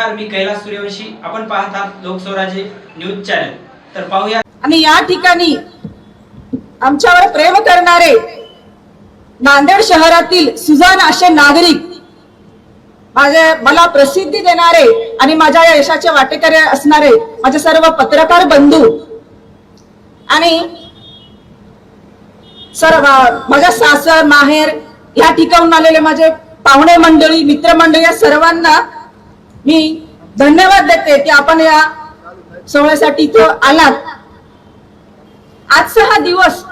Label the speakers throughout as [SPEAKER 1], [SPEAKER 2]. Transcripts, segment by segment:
[SPEAKER 1] नमस्कार, मी कैलास सूर्यवंशी. आपण पाहत आहात लोकस्वराज्य न्यूज चॅनल. तर पाहूया.
[SPEAKER 2] आणि या ठिकाणी आमच्यावर प्रेम करणारे नांदेड शहरातील सुजाण असे नागरिक, मला प्रसिद्धी देणारे आणि माझ्या या यशाचे वाटेकरी असणारे माझे सर्व पत्रकार बंधू आणि सर्व माझ्या सासर माहेर या ठिकाणून आलेले माझे पाहुणे मंडळी, मित्रमंडळी, या सर्वांना मी धन्यवाद देते की आपण या सोहळ्यासाठी इथं आलात. आजचा हा दिवस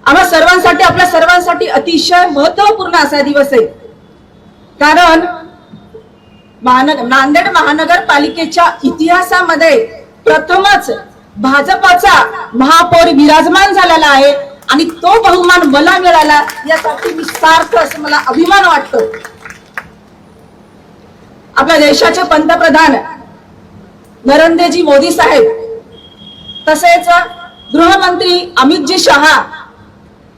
[SPEAKER 2] आम्हा सर्वांसाठी, आपल्या सर्वांसाठी अतिशय महत्वपूर्ण असा दिवस आहे. कारण नांदेड महानगरपालिकेच्या इतिहासामध्ये प्रथमच भाजपाचा महापौर विराजमान झालेला आहे आणि तो बहुमान मला मिळाला, यासाठी मी सार्थ असं मला अभिमान वाटतो. आपल्या देशाचे पंतप्रधान नरेंद्रजी मोदी साहेब, तसेच गृहमंत्री अमितजी शहा,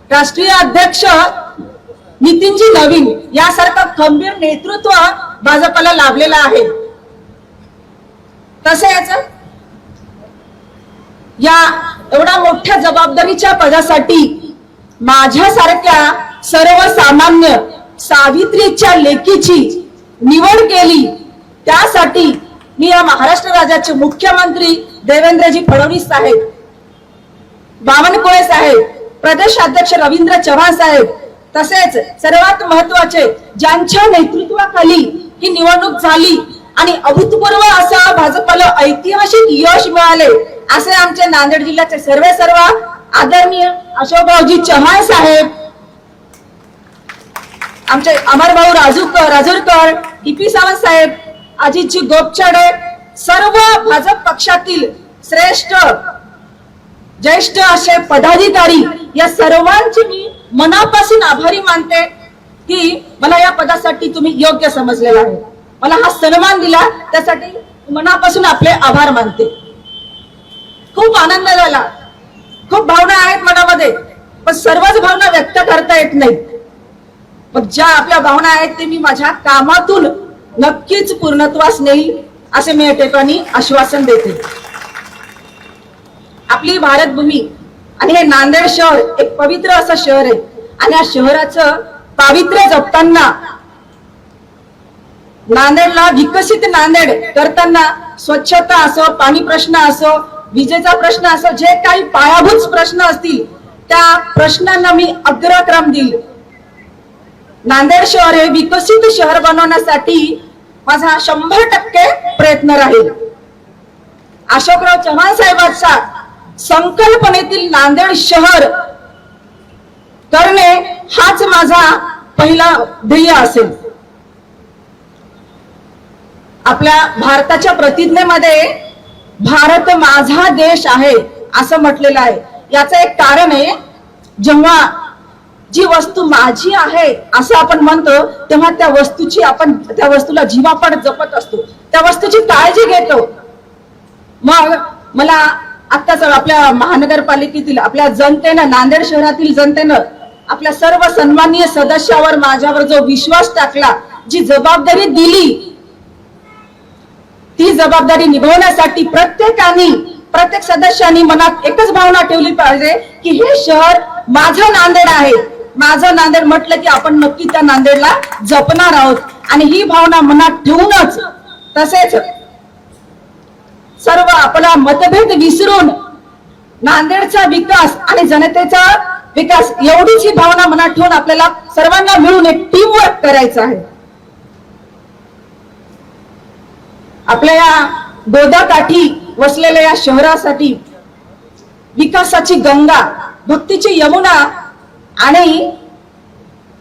[SPEAKER 2] राष्ट्रीय अध्यक्ष नितीनजी नवीन यासारखं खंबीर नेतृत्व भाजपला लाभलेलं आहे. तसेच या एवढ्या मोठ्या जबाबदारीच्या पदासाठी माझ्यासारख्या सर्वसामान्य सावित्रीच्या लेकीची निवड केली. त्यासाठी मी या महाराष्ट्र राज्याचे मुख्यमंत्री देवेंद्रजी फडणवीस साहेब, बावनकुळे साहेब, प्रदेशाध्यक्ष रवींद्र चव्हाण साहेब, तसेच सर्वात महत्वाचे ज्यांच्या नेतृत्वाखाली ही निवडणूक झाली आणि अभूतपूर्व असा भाजपला ऐतिहासिक यश मिळाले, असे आमचे नांदेड जिल्ह्याचे सर्व आदरणीय अशोकरावजी चव्हाण साहेब, आमचे अमरभाऊ राजूरकर, टीपी सावंत साहेब, अजितजी गोपछाडे, सर्व भाजप पक्षातील श्रेष्ठ ज्येष्ठ असे पदाधिकारी, या सर्वांचे मी मनापासून आभारी मानते की मला या पदासाठी तुम्ही योग्य समजलेला आहे, मला हा सन्मान दिला, त्यासाठी मनापासून आपले आभार मानते. खूप आनंद झाला, खूप भावना आहेत मनामध्ये, पण सर्वच भावना व्यक्त करता येत नाही. पण ज्या आपल्या भावना आहेत ते मी माझ्या कामातून नक्कीच पूर्णत्वास नेईल असे मी या ठिकाणी आश्वासन देते. आपली भारतभूमी आणि हे नांदेड शहर एक पवित्र असं शहर आहे आणि या शहराचं पावित्र्य जपताना, नांदेडला विकसित नांदेड करताना स्वच्छता असो, पाणी प्रश्न असो, विजेचा प्रश्न असो, जे काही पायाभूत प्रश्न असतील त्या प्रश्नांना मी अग्रक्रम देईल. नांदेड शहर हे विकसित शहर बनवण्यासाठी माझा 100% प्रयत्न राहील. अशोकराव चव्हाण साहेबांचा संकल्पनेतील नांदेड शहर करणे हाच माझा पहिला ध्येय असेल. आपल्या भारताच्या प्रतिज्ञेमध्ये भारत माझा देश आहे असं म्हटलेलं आहे. याचं एक कारण आहे, जेव्हा जी वस्तू माझी आहे असं आपण म्हणतो तेव्हा त्या वस्तूला जीवापाड जपत असतो, त्या वस्तूची काळजी घेतो. मग मला आत्ताच आपल्या महानगरपालिकेतील आपल्या जनतेनं, नांदेड शहरातील जनतेनं आपल्या सर्व सन्माननीय सदस्यावर, माझ्यावर जो विश्वास टाकला, जी जबाबदारी दिली, ती जबाबदारी निभवण्यासाठी प्रत्येक सदस्यांनी मनात एकच भावना ठेवली पाहिजे की हे शहर माझं नांदेड आहे. माझं नांदेड म्हटलं की आपण नक्की त्या नांदेडला जपणार आहोत आणि ही भावना मनात ठेवूनच, तसेच सर्व आपला मतभेद विसरून नांदेडचा विकास आणि जनतेचा विकास एवढीच ही भावना मनात ठेवून आपल्याला सर्वांना मिळून एक टीम वर्क करायचं आहे. आपल्या या गोदाकाठी वसलेल्या या शहरासाठी विकासाची गंगा, भक्तीची यमुना आणि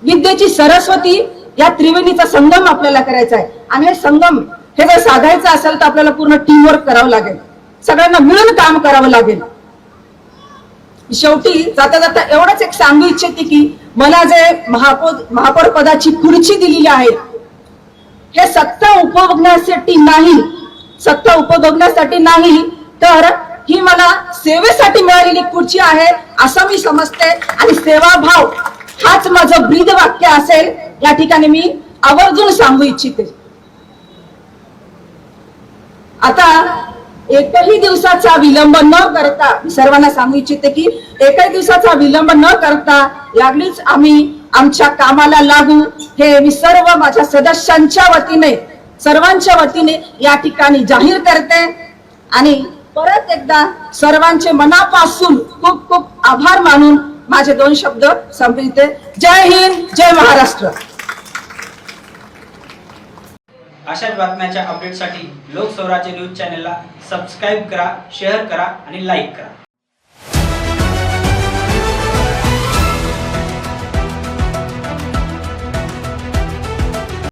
[SPEAKER 2] विद्येची सरस्वती या त्रिवेणीचा संगम आपल्याला करायचा आहे. आणि हे संगम हे जर साधायचं असेल तर आपल्याला पूर्ण टीमवर्क करावं लागेल, सगळ्यांना मिळून काम करावं लागेल. शेवटी जाता जाता एवढंच एक सांगू इच्छिते की मला जे महापौर पदाची खुर्ची दिलेली आहे, हे सत्ता उपभोगण्यासाठी नाही तर ही मला सेवेसाठी मिळालेली खुर्ची आहे असं मी समजते. आणि सेवाभाव हाच माझं ब्रीद वाक्य असेल या ठिकाणी मी आवर्जून सांगू इच्छिते. आता एकही दिवसाचा विलंब न करता, मी सर्वांना सांगू इच्छिते की एकही दिवसाचा विलंब न करता लागलीच आम्ही आमच्या कामाला लागू, हे मी सर्व माझ्या सदस्यांच्या वतीने, सर्वांच्या वतीने या ठिकाणी जाहीर करते आणि परत एकदा सर्वांचे मनापासून खूप खूप आभार मानून माझे 2 शब्द संपविते. जय हिंद, जय महाराष्ट्र.
[SPEAKER 1] अशाच बातम्याच्या अपडेटसाठी लोकस्वराज्य न्यूज चॅनलला सबस्क्राईब करा, शेअर करा आणि लाईक करा.